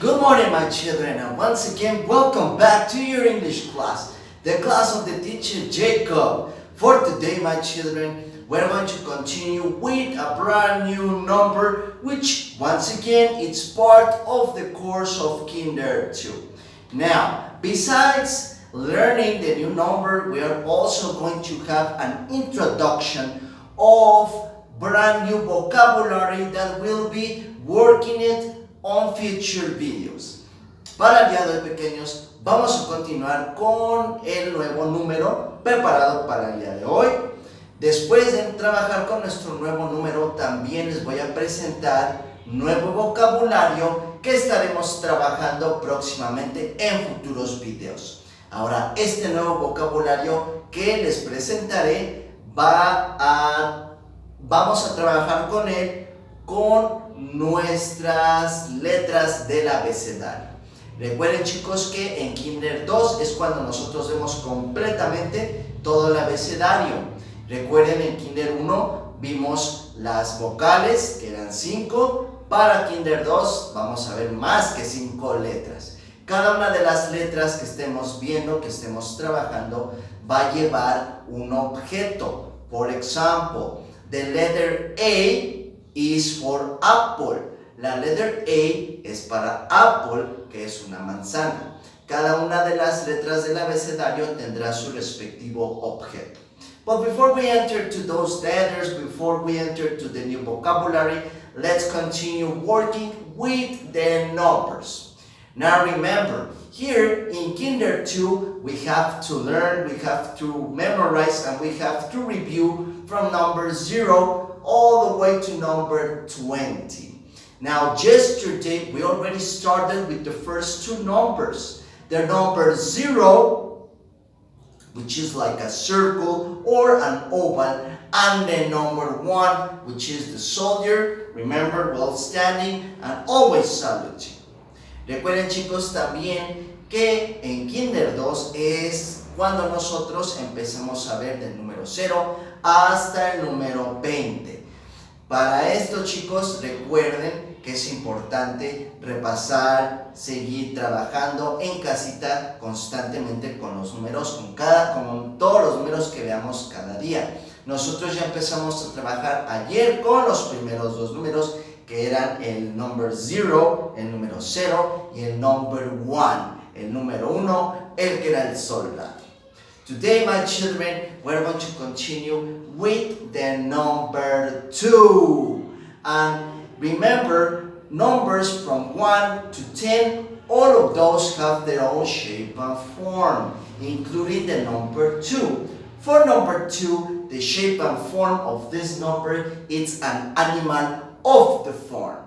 Good morning, my children, and once again, welcome back to your English class, the class of the teacher Jacob. For today, my children, we're going to continue with a brand new number, which once again, it's part of the course of Kinder 2. Now, besides learning the new number, we are also going to have an introduction of brand new vocabulary that will be working it on future videos. Para el día de hoy, pequeños, vamos a continuar con el nuevo número preparado para el día de hoy. Después de trabajar con nuestro nuevo número, también les voy a presentar nuevo vocabulario que estaremos trabajando próximamente en futuros videos. Ahora, este nuevo vocabulario que les presentaré vamos a trabajar con él con nuestras letras del abecedario. Recuerden, chicos, que en Kinder 2 es cuando nosotros vemos completamente todo el abecedario. Recuerden, en Kinder 1 vimos las vocales, que eran 5. Para Kinder 2 vamos a ver más que 5 letras. Cada una de las letras que estemos viendo, que estemos trabajando, va a llevar un objeto. Por ejemplo, the letter A is for apple. La letter A es para apple, que es una manzana. Cada una de las letras del abecedario tendrá su respectivo objeto. But before we enter to those letters, before we enter to the new vocabulary, let's continue working with the numbers. Now remember, here in Kinder 2, we have to learn, we have to memorize, and we have to review from number 0 all the way to number 20. Now, yesterday, we already started with the first two numbers. The number 0, which is like a circle or an oval, and the number 1, which is the soldier, remember, well standing and always saluting. Recuerden, chicos, también que en Kinder 2 es cuando nosotros empezamos a ver del número 0 hasta el número 20. Para esto, chicos, recuerden que es importante repasar, seguir trabajando en casita constantemente con los números, con todos los números que veamos cada día. Nosotros ya empezamos a trabajar ayer con los primeros dos números, que eran el number 0, el número 0 y el number 1, el número 1, el que era el soldado. Today, my children, we're going to continue with the number 2. And remember, numbers from 1 to 10, all of those have their own shape and form, including the number 2. For number 2, the shape and form of this number is an animal of the form.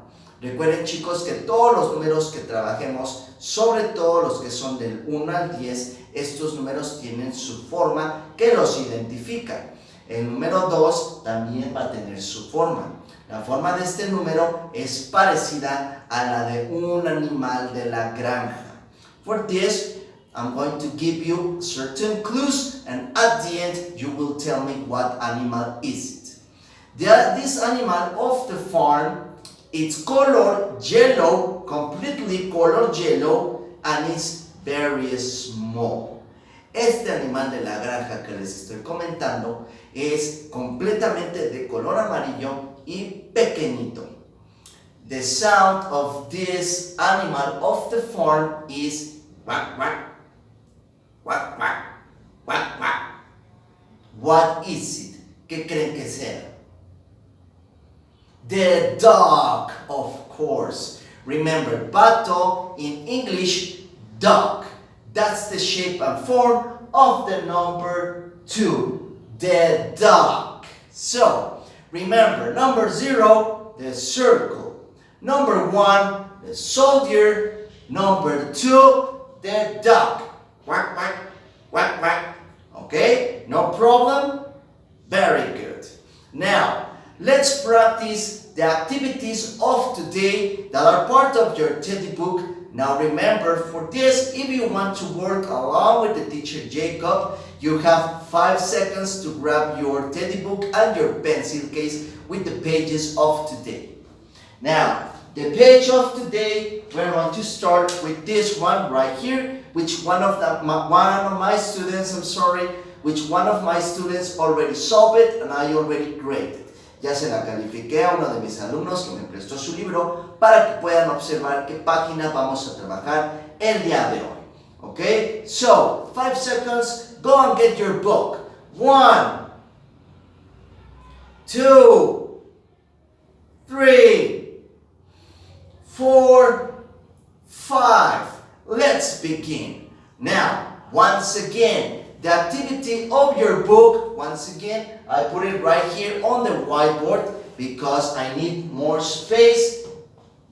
Recuerden, chicos, que todos los números que trabajemos, sobre todo los que son del 1 al 10, estos números tienen su forma que los identifica. El número 2 también va a tener su forma. La forma de este número es parecida a la de un animal de la granja. For this, I'm going to give you certain clues, and at the end, you will tell me what animal is it. This animal of the farm, it's color yellow, completely color yellow, and it's very small. Este animal de la granja que les estoy comentando es completamente de color amarillo y pequeñito. The sound of this animal of the farm is quack, quack, quack, quack, quack, quack. What is it? ¿Qué creen que sea? The dog, of course. Remember, pato in English, dog. That's the shape and form of the number 2, the dog. So, remember, number 0, the circle. Number 1, the soldier. Number 2, the dog. Quack, quack, quack, quack. Okay, no problem? Very good. Now, let's practice the activities of today that are part of your teddy book. Now remember, for this, if you want to work along with the teacher Jacob, you have 5 seconds to grab your teddy book and your pencil case with the pages of today. Now, the page of today, we're going to start with this one right here, which one of my students already solved it and I already graded. Ya se la califiqué a uno de mis alumnos que me prestó su libro para que puedan observar qué página vamos a trabajar el día de hoy. Okay? So, 5 seconds, go and get your book. 1, 2, 3, 4, 5. Let's begin. Now, once again, the activity of your book, once again, I put it right here on the whiteboard because I need more space,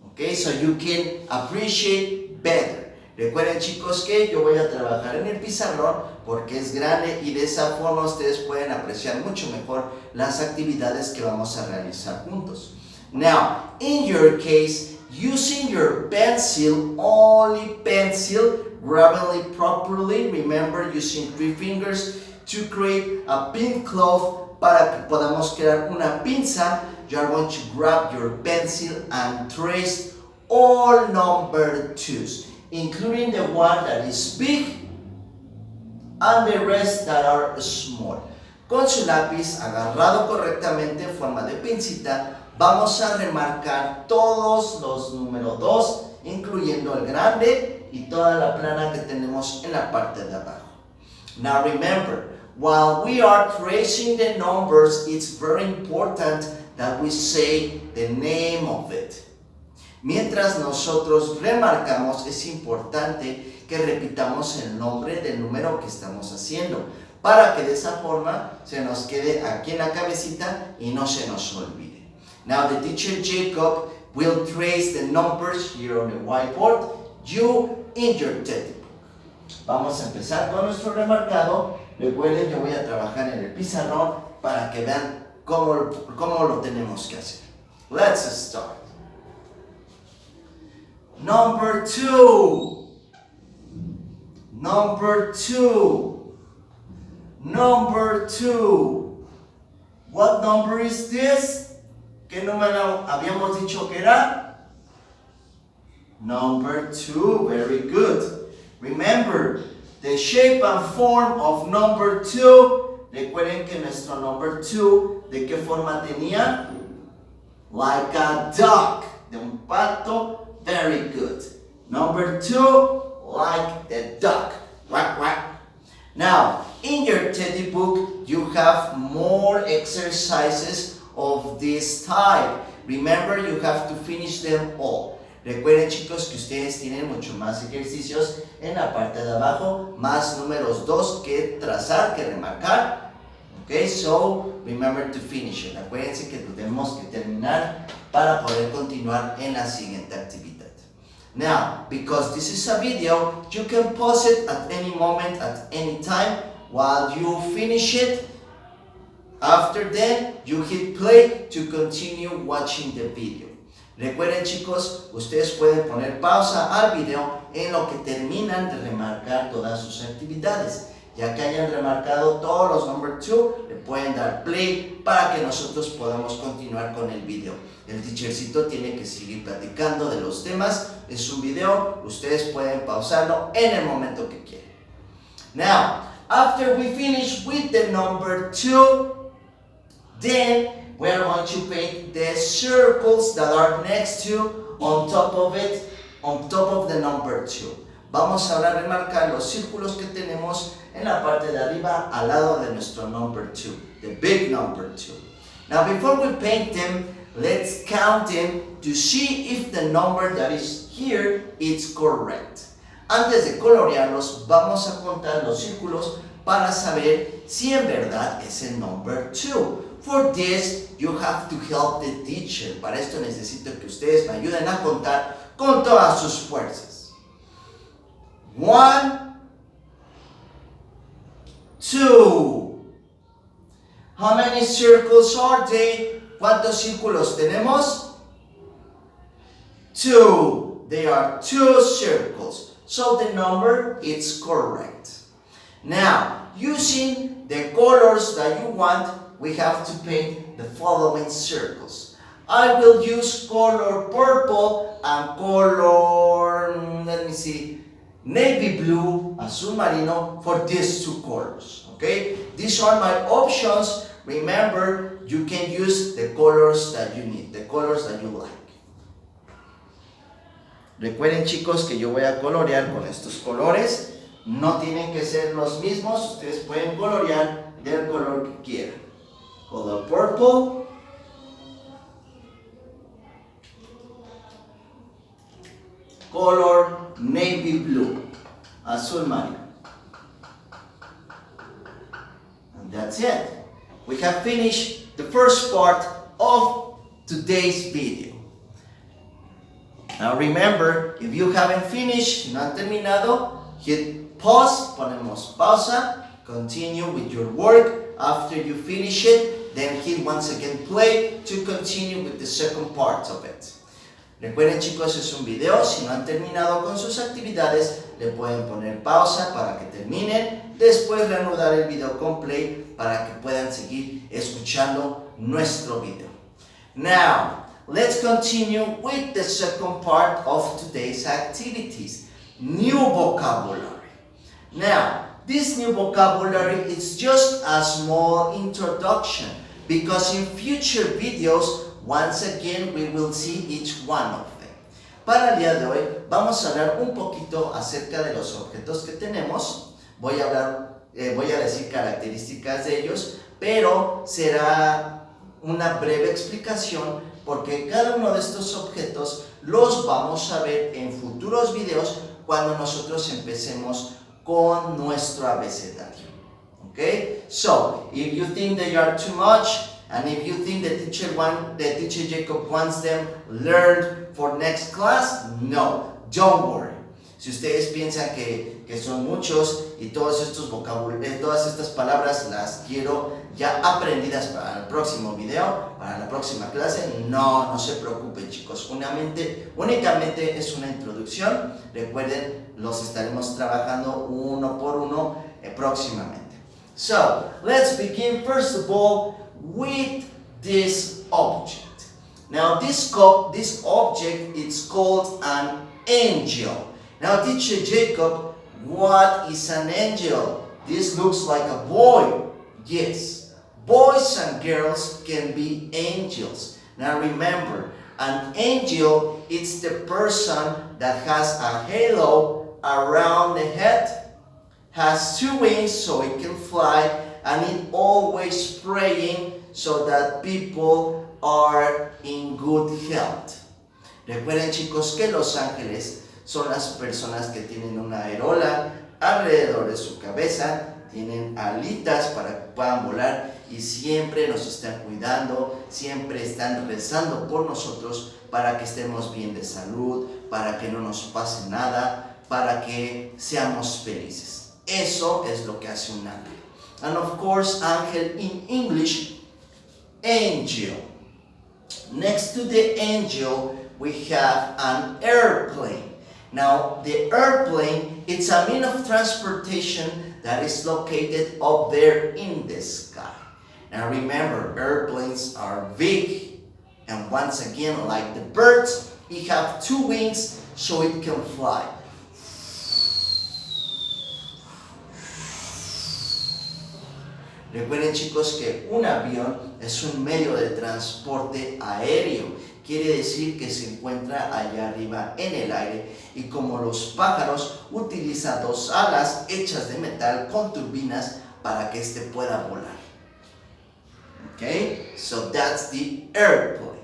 okay, so you can appreciate better. Recuerden, chicos, que yo voy a trabajar en el pizarrón porque es grande y de esa forma ustedes pueden apreciar mucho mejor las actividades que vamos a realizar juntos. Now, in your case, using your pencil, only pencil, grabbing it properly, remember using 3 fingers to create a pin cloth para que podamos crear una pinza. You are going to grab your pencil and trace all number 2s, including the one that is big and the rest that are small. Con su lápiz agarrado correctamente en forma de pincita, vamos a remarcar todos los números 2, incluyendo el grande y toda la plana que tenemos en la parte de abajo. Now remember, while we are tracing the numbers, it's very important that we say the name of it. Mientras nosotros remarcamos, es importante que repitamos el nombre del número que estamos haciendo, para que de esa forma se nos quede aquí en la cabecita y no se nos olvide. Now the teacher Jacob will trace the numbers here on the whiteboard, you in your textbook. Vamos a empezar con nuestro remarcado. Recuerden, yo voy a trabajar en el pizarrón para que vean cómo lo tenemos que hacer. Let's start. Number 2. Number 2. Number 2. What number is this? ¿Qué número habíamos dicho que era? Number 2, very good. Remember, the shape and form of number 2. Recuerden que nuestro number 2, ¿de qué forma tenía? Like a duck, de un pato. Very good. Number 2, like the duck. Quack, quack. Now, in your teddy book, you have more exercises of this type. Remember, you have to finish them all. Recuerden, chicos, que ustedes tienen mucho más ejercicios en la parte de abajo, más números 2 que trazar, que remarcar. Okay, so remember to finish it. Acuérdense que tenemos que terminar para poder continuar en la siguiente actividad. Now, because this is a video, you can pause it at any moment, at any time, while you finish it. After then, you hit play to continue watching the video. Recuerden, chicos, ustedes pueden poner pausa al video en lo que terminan de remarcar todas sus actividades. Ya que hayan remarcado todos los number 2, le pueden dar play para que nosotros podamos continuar con el video. El teachercito tiene que seguir platicando de los temas. Es un video, ustedes pueden pausarlo en el momento que quieran. Now, after we finish with the number 2, then we are going to paint the circles that are next to, on top of it, on top of the number 2. Vamos ahora a remarcar los círculos que tenemos en la parte de arriba al lado de nuestro number 2, the big number 2. Now before we paint them, let's count them to see if the number that is here is correct. Antes de colorearlos, vamos a contar los círculos para saber si en verdad es el number 2. For this, you have to help the teacher. Para esto necesito que ustedes me ayuden a contar con todas sus fuerzas. 1, 2. How many circles are there? ¿Cuántos círculos tenemos? 2. They are 2 circles. So the number is correct. Now, using the colors that you want, we have to paint the following circles. I will use color purple and color, let me see, navy blue, azul marino for these two colors. Okay, these are my options. Remember, you can use the colors that you need, the colors that you like. Recuerden, chicos, que yo voy a colorear con estos colores. No tienen que ser los mismos. Ustedes pueden colorear del color que quieran. Color purple. Color navy blue. Azul marino. And that's it. We have finished the first part of today's video. Now remember, if you haven't finished, si no han terminado, hit pause, ponemos pausa, continue with your work. After you finish it, then hit once again play to continue with the second part of it. Recuerden, chicos, es un video, si no han terminado con sus actividades, le pueden poner pausa para que terminen, después reanudar el video con play para que puedan seguir escuchando nuestro video. Now, let's continue with the second part of today's activities, new vocabulary. Now, this new vocabulary is just a small introduction because in future videos, once again, we will see each one of them. Para el día de hoy, vamos a hablar un poquito acerca de los objetos que tenemos. Voy a decir características de ellos, pero será una breve explicación porque cada uno de estos objetos los vamos a ver en futuros videos cuando nosotros empecemos con nuestro abecedario. Okay? So, if you think they are too much, and if you think the teacher Jacob wants them learned for next class, no, don't worry. Si ustedes piensan que son muchos y todos estos todas estas palabras las quiero ya aprendidas para el próximo video, para la próxima clase, no se preocupen, chicos. Únicamente es una introducción. Recuerden, los estaremos trabajando uno por uno próximamente. So, let's begin first of all with this object. Now, this object is called an angel. Now, teacher Jacob, what is an angel? This looks like a boy. Yes, boys and girls can be angels. Now remember, an angel is the person that has a halo around the head, has two wings so it can fly, and it always praying so that people are in good health. Recuerden, chicos, que los ángeles son las personas que tienen una areola alrededor de su cabeza, tienen alitas para que puedan volar y siempre nos están cuidando, siempre están rezando por nosotros para que estemos bien de salud, para que no nos pase nada, para que seamos felices. Eso es lo que hace un ángel. And of course, ángel in English, angel. Next to the angel, we have an airplane. Now, the airplane, it's a means of transportation that is located up there in the sky. Now remember, airplanes are big, and once again, like the birds, it have two wings so it can fly. Recuerden, chicos, que un avión es un medio de transporte aéreo. Quiere decir que se encuentra allá arriba en el aire y como los pájaros utiliza dos alas hechas de metal con turbinas para que éste pueda volar. Okay, so that's the airplane.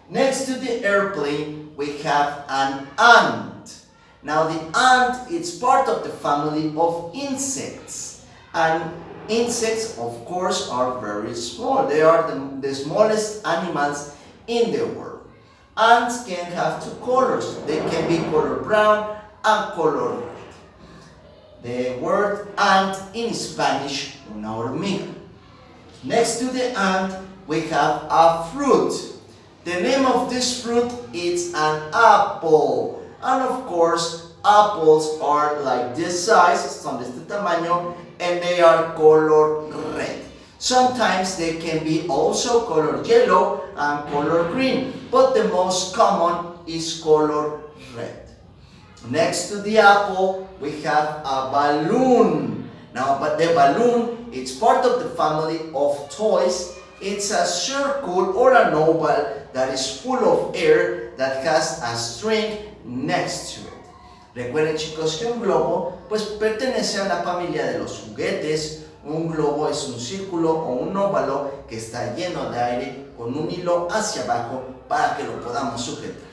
Next to the airplane we have an ant. Now the ant is part of the family of insects, and insects of course are very small. They are the smallest animals in the world. Ants can have two colors. They can be color brown and color red. The word ant in Spanish, una hormiga. Next to the ant, we have a fruit. The name of this fruit is an apple. And of course, apples are like this size, son de este tamaño, and they are color red. Sometimes they can be also color yellow and color green, but the most common is color red. Next to the apple, we have a balloon. Now, but the balloon, it's part of the family of toys. It's a circle or an oval that is full of air that has a string next to it. Recuerden, chicos, que un globo pues pertenece a la familia de los juguetes. Un globo es un círculo o un óvalo que está lleno de aire con un hilo hacia abajo para que lo podamos sujetar.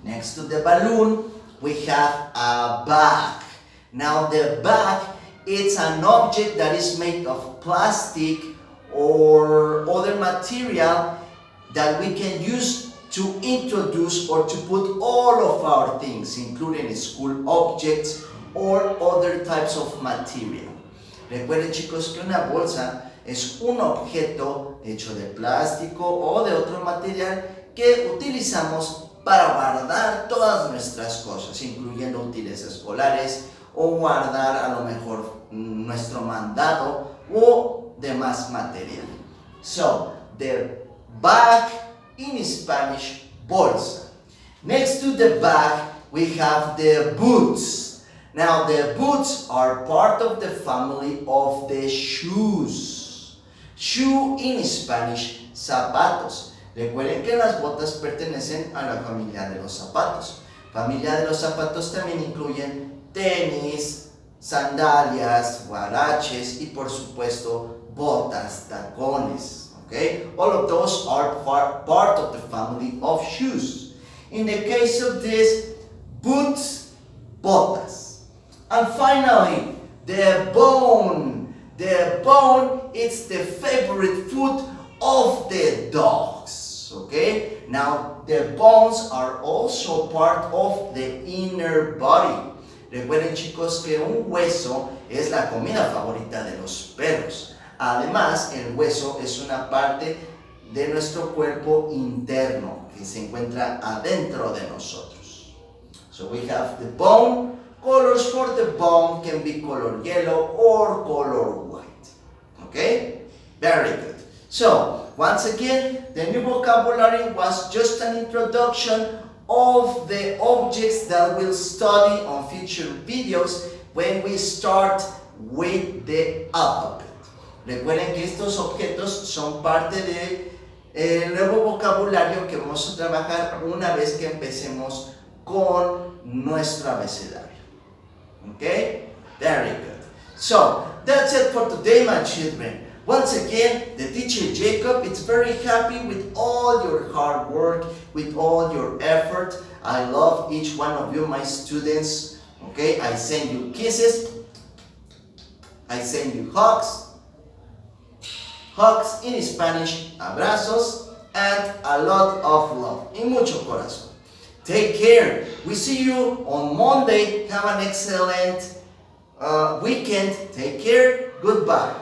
Next to the balloon, we have a bag. Now the bag, it's an object that is made of plastic or other material that we can use to introduce or to put all of our things, including school objects or other types of material. Recuerden, chicos, que una bolsa es un objeto hecho de plástico o de otro material que utilizamos para guardar todas nuestras cosas, incluyendo útiles escolares o guardar a lo mejor nuestro mandado o demás material. So, the bag in Spanish, bolsa. Next to the bag, we have the boots. Now, the boots are part of the family of the shoes. Shoe in Spanish, zapatos. Recuerden que las botas pertenecen a la familia de los zapatos. Familia de los zapatos también incluyen tenis, sandalias, guaraches y por supuesto botas, tacones. Okay? All of those are part of the family of shoes. In the case of this, boots, botas. And finally, the bone. The bone is the favorite food of the dogs. Okay? Now, the bones are also part of the inner body. Recuerden, chicos, que un hueso es la comida favorita de los perros. Además, el hueso es una parte de nuestro cuerpo interno que se encuentra adentro de nosotros. So we have the bone. Colors for the bone can be color yellow or color white. Okay? Very good. So, once again, the new vocabulary was just an introduction of the objects that we'll study on future videos when we start with the alphabet. Recuerden que estos objetos son parte del nuevo vocabulario que vamos a trabajar una vez que empecemos con nuestro abecedario. Okay? Very good. So, that's it for today, my children. Once again, the teacher Jacob is very happy with all your hard work, with all your effort. I love each one of you, my students. Okay? I send you kisses. I send you hugs. Hugs in Spanish, abrazos, and a lot of love. Y mucho corazón. Take care. We see you on Monday. Have an excellent weekend. Take care. Goodbye.